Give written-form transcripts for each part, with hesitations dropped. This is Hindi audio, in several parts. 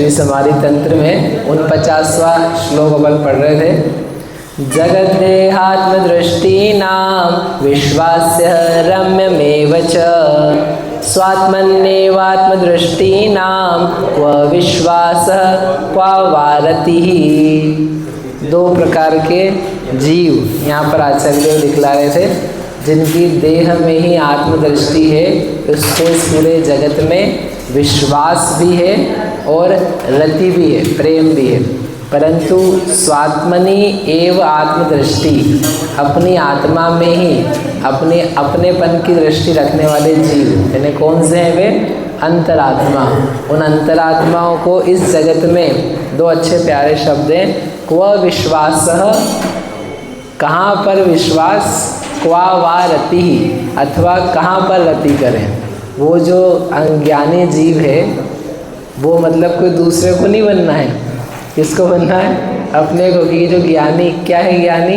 श्री समाधि तंत्र में 49वां श्लोक अपन पढ़ रहे थे। जगद्देहात्मदृष्टीनां विश्वास्य रम्यमेव च स्वात्मन्येवात्मदृष्टीनां क्व विश्वासः क्व वा रतिः। दो प्रकार के जीव यहाँ पर आचार्य दिखला रहे थे, जिनकी देह में ही आत्मदृष्टि है, उसको इस पूरे जगत में विश्वास भी है और रति भी है, प्रेम भी है। परंतु स्वात्मनि एव आत्मदृष्टि, अपनी आत्मा में ही अपनेपन की दृष्टि रखने वाले जीव, यानी कौन से हैं वे? अंतरात्मा। उन अंतरात्माओं को इस जगत में दो अच्छे प्यारे शब्द हैं, क्व विश्वासः, कहाँ पर विश्वास, क्वा वा रति, अथवा कहाँ पर रति करें। वो जो अज्ञानी जीव है वो मतलब कोई दूसरे को नहीं बनना है, किसको बनना है? अपने को। कि जो ज्ञानी क्या है? ज्ञानी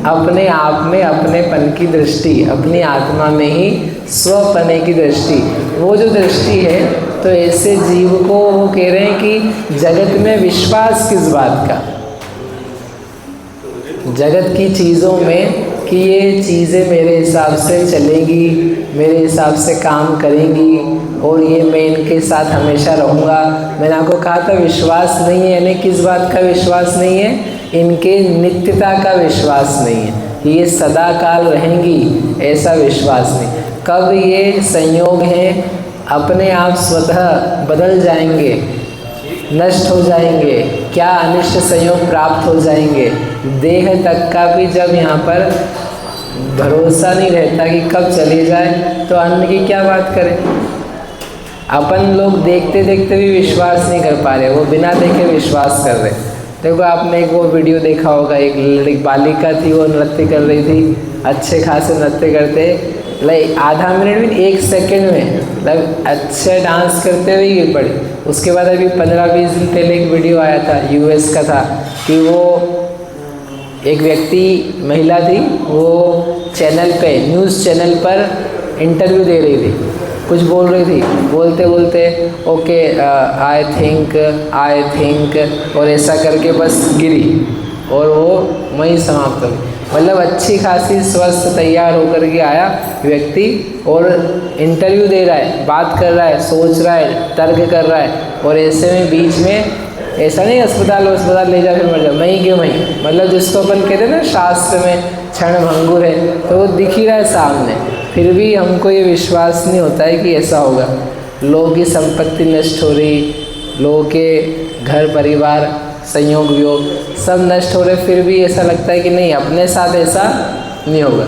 अपने आप में अपनेपन की दृष्टि, अपनी आत्मा में ही स्वपने की दृष्टि, वो जो दृष्टि है। तो ऐसे जीव को वो कह रहे हैं कि जगत में विश्वास किस बात का? जगत की चीज़ों में कि ये चीज़ें मेरे हिसाब से चलेंगी, मेरे हिसाब से काम करेंगी और ये मैं इनके साथ हमेशा रहूँगा। मैंने आपको कहा था विश्वास नहीं है, यानी किस बात का विश्वास नहीं है? इनके नित्यता का विश्वास नहीं है, ये सदा काल रहेंगी ऐसा विश्वास नहीं। कब ये संयोग हैं अपने आप स्वतः बदल जाएंगे, नष्ट हो जाएंगे, क्या अनिष्ट संयोग प्राप्त हो जाएंगे। देह तक का भी जब यहाँ पर भरोसा नहीं रहता कि कब चले जाए, तो अन्य की क्या बात करें। अपन लोग देखते देखते भी विश्वास नहीं कर पा रहे, वो बिना देखे विश्वास कर रहे। देखो आपने एक वो वीडियो देखा होगा, एक लड़की बालिका थी, वो नृत्य कर रही थी, अच्छे खासे नृत्य करते, लाइक आधा मिनट में 1 सेकंड में मतलब अच्छे डांस करते हुए गिर पड़ी। उसके बाद अभी 15-20 दिन पहले एक वीडियो आया था, यूएस का था, कि वो एक व्यक्ति महिला थी, वो चैनल पे, न्यूज़ चैनल पर इंटरव्यू दे रही थी, कुछ बोल रही थी, बोलते बोलते ओके आई थिंक और ऐसा करके बस गिरी और वो वहीं समाप्त हो गई। मतलब अच्छी खासी स्वस्थ तैयार होकर के आया व्यक्ति और इंटरव्यू दे रहा है, बात कर रहा है, सोच रहा है, तर्क कर रहा है, और ऐसे में बीच में ऐसा नहीं अस्पताल ले जा फिर मर जा, मैं ही क्यों मैं, मतलब जिसको अपन कहते हैं ना शास्त्र में क्षण भंगुर है, तो वो दिख ही रहा है सामने, फिर भी हमको ये विश्वास नहीं होता है कि ऐसा होगा। लोगों की संपत्ति नष्ट हो रही, लोगों के घर परिवार संयोग वियोग सब नष्ट हो रहे, फिर भी ऐसा लगता है कि नहीं अपने साथ ऐसा नहीं होगा।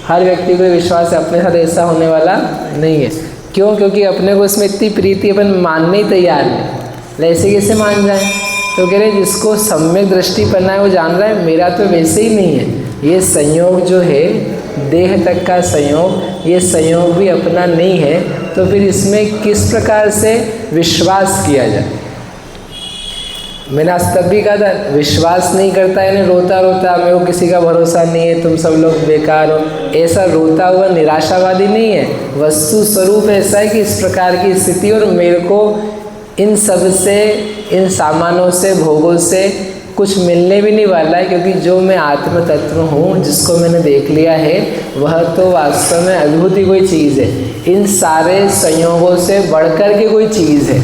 हर व्यक्ति को विश्वास है अपने साथ ऐसा होने वाला नहीं है। क्यों? क्योंकि अपने को इसमें इतनी प्रीति अपन मानने ही तैयार है। ऐसे कैसे मान जाए? तो कह रहे जिसको सम्यक दृष्टि पन्ना है वो जान रहा है मेरा तो वैसे ही नहीं है, ये संयोग जो है देह तक का संयोग, ये संयोग भी अपना नहीं है, तो फिर इसमें किस प्रकार से विश्वास किया जाए। मैंने आज तब भी कहा था विश्वास नहीं करता है, रोता रोता मेरे को किसी का भरोसा नहीं है, तुम सब लोग बेकार हो, ऐसा रोता हुआ निराशावादी नहीं है। वस्तु स्वरूप ऐसा है कि इस प्रकार की स्थिति, और मेरे को इन सब से, इन सामानों से, भोगों से कुछ मिलने भी नहीं वाला है, क्योंकि जो मैं आत्म तत्व हूँ, जिसको मैंने देख लिया है, वह तो वास्तव में अद्भुत ही कोई चीज़ है। इन सारे संयोगों से बढ़कर के कोई चीज़ है।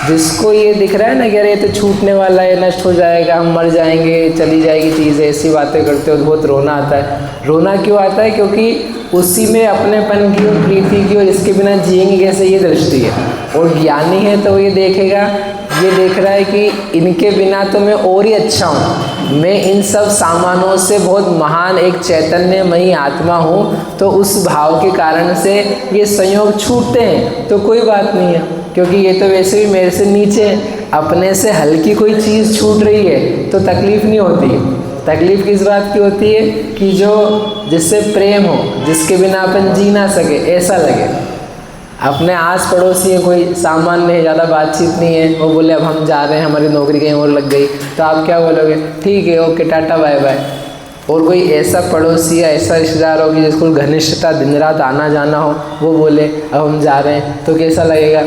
जिसको ये दिख रहा है ना कि अरे ये तो छूटने वाला है, नष्ट हो जाएगा, हम मर जाएंगे, चली जाएगी चीज़, ऐसी बातें करते हो तो बहुत रोना आता है। रोना क्यों आता है? क्योंकि उसी में अपनेपन की और प्रीति की और इसके बिना जिएंगे कैसे, ये दृष्टि है। और ज्ञानी है तो ये देखेगा, ये देख रहा है कि इनके बिना तो मैं और ही अच्छा हूँ, मैं इन सब सामानों से बहुत महान एक चैतन्यमयी आत्मा हूँ, तो उस भाव के कारण से ये संयोग छूटते हैं तो कोई बात नहीं है, क्योंकि ये तो वैसे भी मेरे से नीचे है। अपने से हल्की कोई चीज़ छूट रही है तो तकलीफ़ नहीं होती। तकलीफ़ किस बात की होती है? कि जो जिससे प्रेम हो, जिसके बिना अपन जी ना सके, ऐसा लगे। अपने आस पड़ोसी है, कोई सामान्य है, ज़्यादा बातचीत नहीं है, वो बोले अब हम जा रहे हैं, हमारी नौकरी कहीं और लग गई, तो आप क्या बोलोगे? ठीक है, ओके, टाटा बाय बाय। और कोई ऐसा पड़ोसी या ऐसा रिश्तेदार हो कि जिसको घनिष्ठता दिन रात आना जाना हो, वो बोले अब हम जा रहे हैं, तो कैसा लगेगा?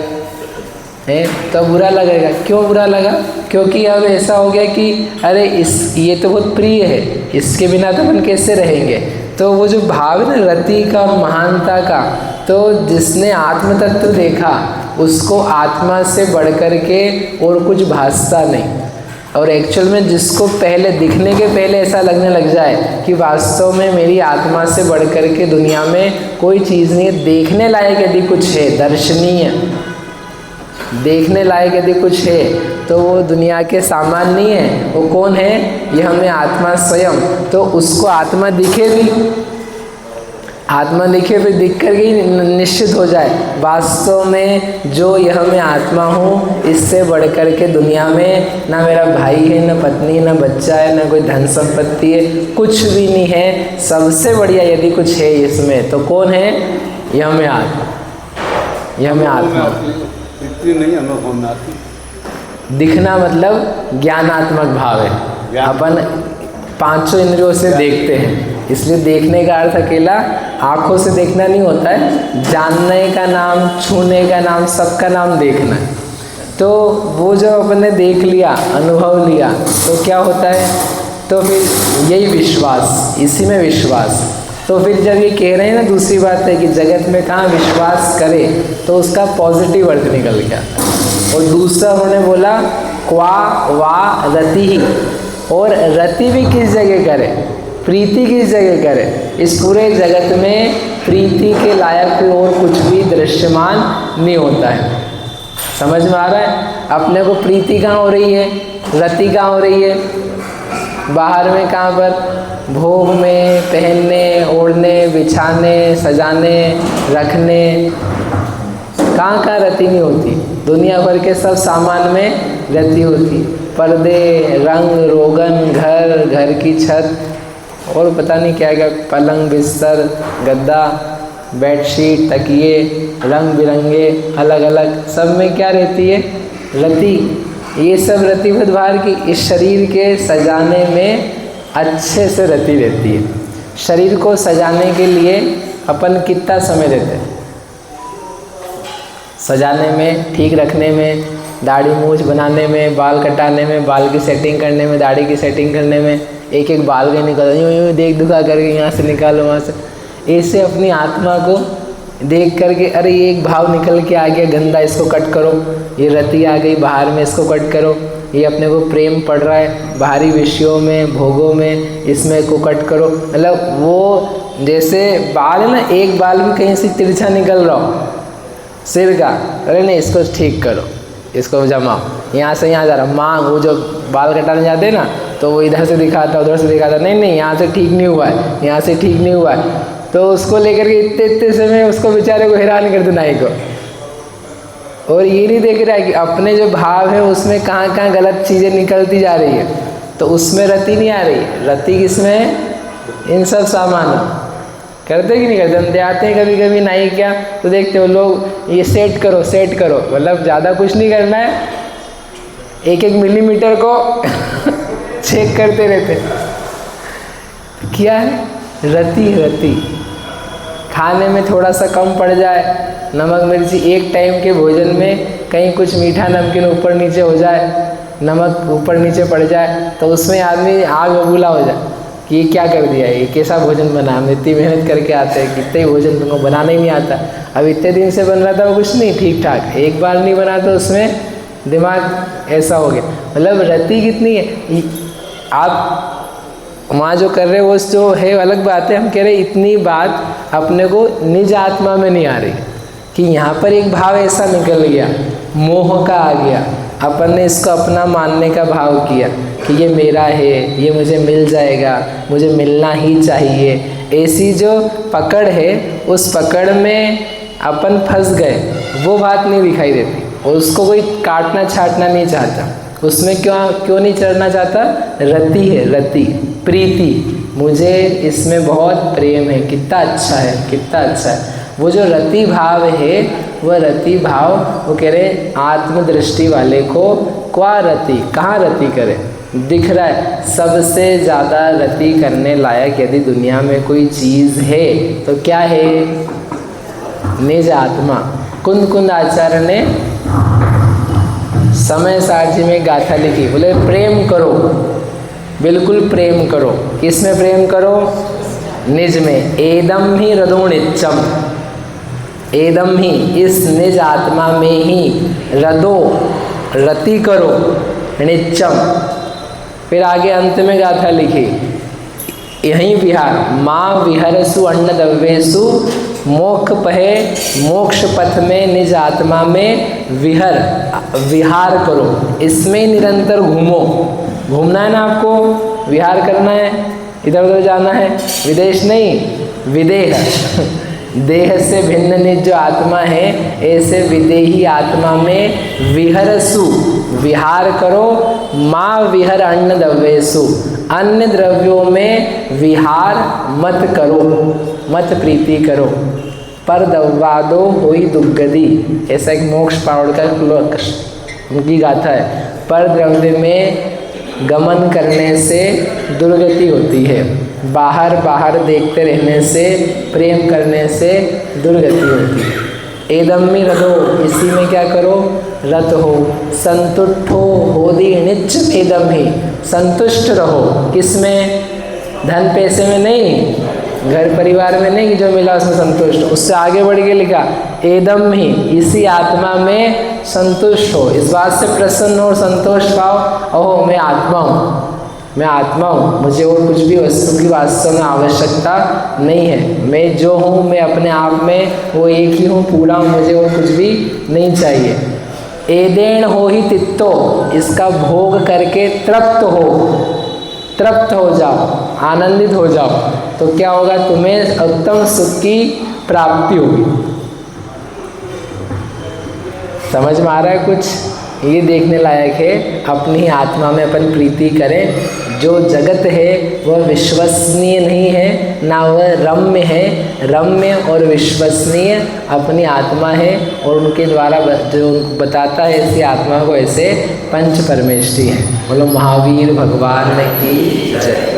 है तो बुरा लगेगा। क्यों बुरा लगा? क्योंकि अब ऐसा हो गया कि अरे ये तो बहुत प्रिय है, इसके बिना तो अपन कैसे रहेंगे। तो वो जो भाव है ना रति का और महानता का, तो जिसने आत्म तत्व देखा उसको आत्मा से बढ़ कर के और कुछ भासता नहीं। और एक्चुअल में जिसको पहले दिखने के पहले ऐसा लगने लग जाए कि वास्तव में मेरी आत्मा से बढ़ कर के दुनिया में कोई चीज़ नहीं है, देखने लायक यदि कुछ है, दर्शनीय देखने लायक यदि कुछ है, तो वो दुनिया के सामान नहीं है। वो कौन है? ये हमें आत्मा स्वयं। तो उसको आत्मा दिखे भी, आत्मा दिखे फिर दिख कर ही निश्चित हो जाए वास्तव में जो यह मैं आत्मा हूँ, इससे बढ़ कर के दुनिया में ना मेरा भाई है, ना पत्नी, ना बच्चा है, ना कोई धन संपत्ति है, कुछ भी नहीं है। सबसे बढ़िया यदि कुछ है इसमें तो कौन है? यह मैं आत्मा, यह मैं आत्मा। इतनी नहीं अनुभव में आती। दिखना मतलब ज्ञानात्मक भाव है। अपन पांचों इंद्रियों से देखते हैं, इसलिए देखने का अर्थ अकेला आँखों से देखना नहीं होता है। जानने का नाम, छूने का नाम, सबका नाम देखना है। तो वो जब अपन ने देख लिया, अनुभव लिया, तो क्या होता है? तो फिर यही विश्वास, इसी में विश्वास। तो फिर जब ये कह रहे हैं ना, दूसरी बात है कि जगत में कहाँ विश्वास करे, तो उसका पॉजिटिव अर्थ निकल गया। और दूसरा उन्होंने बोला क्वा वा रति ही, और रति भी किस जगह करे? प्रीति किस जगह करे? इस पूरे जगत में प्रीति के लायक कोई और कुछ भी दृश्यमान नहीं होता है। समझ में आ रहा है? अपने को प्रीति कहाँ हो रही है? रति कहाँ हो रही है? बाहर में कहाँ पर? भोग में, पहनने, ओढ़ने, बिछाने, सजाने, रखने। कहाँ कहाँ रति नहीं होती? दुनिया भर के सब सामान में रति होती। पर्दे, रंग रोगन, घर की छत, और पता नहीं क्या क्या, पलंग, बिस्तर, गद्दा, बेडशीट, तकिए, रंग बिरंगे, अलग अलग, सब में क्या रहती है? रति। ये सब रति बुधवार की इस शरीर के सजाने में अच्छे से रति रहती है। शरीर को सजाने के लिए अपन कितना समय देते हैं? सजाने में, ठीक रखने में, दाढ़ी मूछ बनाने में, बाल कटाने में, बाल की सेटिंग करने में, दाढ़ी की सेटिंग करने में, एक एक बाल के निकल यूँ देख दुखा करके यहाँ से निकालो, वहाँ से। ऐसे अपनी आत्मा को देख करके अरे ये एक भाव निकल के आ गया गंदा, इसको कट करो। ये रति आ गई बाहर में, इसको कट करो। ये अपने को प्रेम पड़ रहा है बाहरी विषयों में, भोगों में, इसमें को कट करो। मतलब वो जैसे बाल है ना, एक बाल भी कहीं से तिरछा निकल रहा हो सिर का, अरे नहीं इसको ठीक करो, इसको जमाओ, यहाँ से यहाँ जा रहा। मांग, वो जो बाल कटाने जाते हैं ना, तो वो इधर से दिखाता, उधर से दिखाता, नहीं यहाँ से ठीक नहीं हुआ है, यहाँ से ठीक नहीं हुआ है। तो उसको लेकर के इतने समय उसको बेचारे को हैरान कर देना ही को। और ये नहीं देख रहा है कि अपने जो भाव है उसमें कहाँ कहाँ गलत चीज़ें निकलती जा रही है, तो उसमें रति नहीं आ रही। रति किसमें है? इन सब सामानों। करते कि नहीं करते? हम आते हैं कभी कभी नहीं क्या, तो देखते हो लोग ये सेट करो सेट करो, मतलब ज़्यादा कुछ नहीं करना है, एक एक मिलीमीटर को चेक करते रहते। क्या है? रति। रति खाने में थोड़ा सा कम पड़ जाए, नमक मिर्ची एक टाइम के भोजन में कहीं कुछ मीठा नमकीन ऊपर नीचे हो जाए, नमक ऊपर नीचे पड़ जाए, तो उसमें आदमी आग बबूला हो जाए कि ये क्या कर दिया, ये कैसा भोजन बना, हम इतनी मेहनत करके आते हैं, कितने ही भोजन तुमको बनाना ही नहीं आता, अब इतने दिन से बन रहा था वो कुछ नहीं ठीक ठाक, एक बार नहीं बना तो उसमें दिमाग ऐसा हो गया। मतलब रति कितनी है? आप वहाँ जो कर रहे हो वो जो है अलग बात है, हम कह रहे इतनी बात अपने को निज आत्मा में नहीं आ रही कि यहाँ पर एक भाव ऐसा निकल गया, मोह का आ गया, अपन ने इसको अपना मानने का भाव किया कि ये मेरा है, ये मुझे मिल जाएगा, मुझे मिलना ही चाहिए। ऐसी जो पकड़ है उस पकड़ में अपन फंस गए, वो बात नहीं दिखाई देती, और उसको कोई काटना छाटना नहीं चाहता, उसमें क्यों नहीं चढ़ना चाहता? रति है, रति, प्रीति, मुझे इसमें बहुत प्रेम है, कितना अच्छा है, कितना अच्छा है। वो जो रति भाव है, वह रति भाव, वो कह रहे आत्मदृष्टि वाले को क्वा रति, कहाँ रति करे? दिख रहा है सबसे ज़्यादा रति करने लायक यदि दुनिया में कोई चीज़ है तो क्या है? निज आत्मा। कुंद कुंद आचार्य ने समय सार जी में गाथा लिखी, बोले प्रेम करो, बिल्कुल प्रेम करो। किस में प्रेम करो? निज में। एदम ही हृदो नित्यम, एदम ही, इस निज आत्मा में ही हृदो, रति करो, नित्यम। फिर आगे अंत में गाथा लिखी, यहीं विहार, माँ विहरसु अन्न दव्येसु मोक्ष पहे, मोक्ष पथ में निज आत्मा में विहार करो, इसमें निरंतर घूमो। घूमना है ना आपको, विहार करना है, इधर उधर जाना है, विदेश नहीं, विदेह देह से भिन्न निज जो आत्मा है, ऐसे विदेही आत्मा में विहरसु, विहार करो। माँ विहर अन्न द्रव्येषु, अन्य द्रव्यों में विहार मत करो, मत प्रीति करो। पर दव्वादो होई दुर्गति, ऐसा एक मोक्ष पावड़ का उनकी गाथा है। पर द्रव्य में गमन करने से दुर्गति होती है, बाहर बाहर देखते रहने से, प्रेम करने से दुर्गति होती है। एदम्मी रतो, इसी में क्या करो? रत हो, संतुष्ट हो दी निच एदम ही, संतुष्ट रहो। किसमें? धन पैसे में नहीं, घर परिवार में नहीं कि जो मिला उसमें संतुष्ट। उससे आगे बढ़ के लिखा एदम ही, इसी आत्मा में संतुष्ट हो, इस बात से प्रसन्न हो और संतोष पाओ, ओह मैं आत्मा हूँ, मैं आत्मा हूँ, मुझे और कुछ भी वस्तु की वास्तव में आवश्यकता नहीं है। मैं जो हूँ, मैं अपने आप में वो एक ही हूँ, पूरा हूँ, मुझे और कुछ भी नहीं चाहिए। एदेन हो ही तित्तो, इसका भोग करके तृप्त हो, तृप्त हो जाओ, आनंदित हो जाओ, तो क्या होगा? तुम्हें उत्तम सुख की प्राप्ति होगी। समझ में आ रहा है कुछ? ये देखने लायक है। अपनी ही आत्मा में अपन प्रीति करें। जो जगत है वह विश्वसनीय नहीं है, ना वह रम्य है। रम्य और विश्वसनीय अपनी आत्मा है, और उनके द्वारा जो बताता है ऐसी आत्मा को, ऐसे पंच परमेष्टि है। बोलो महावीर भगवान की जय।